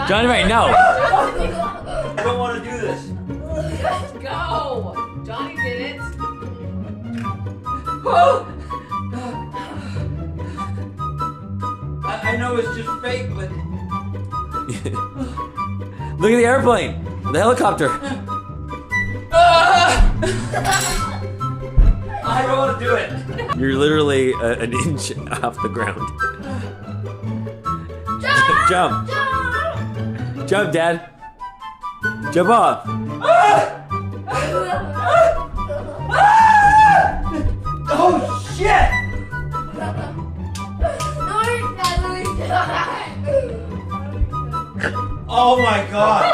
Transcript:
Johnny Ray, no. I don't want to do this. Go. Johnny did it. I know it's just fake, but Look at the airplane. The helicopter. I don't want to do it. You're literally an inch off the ground. Jump. Jump, Dad. Jump off. Oh shit! Oh my god!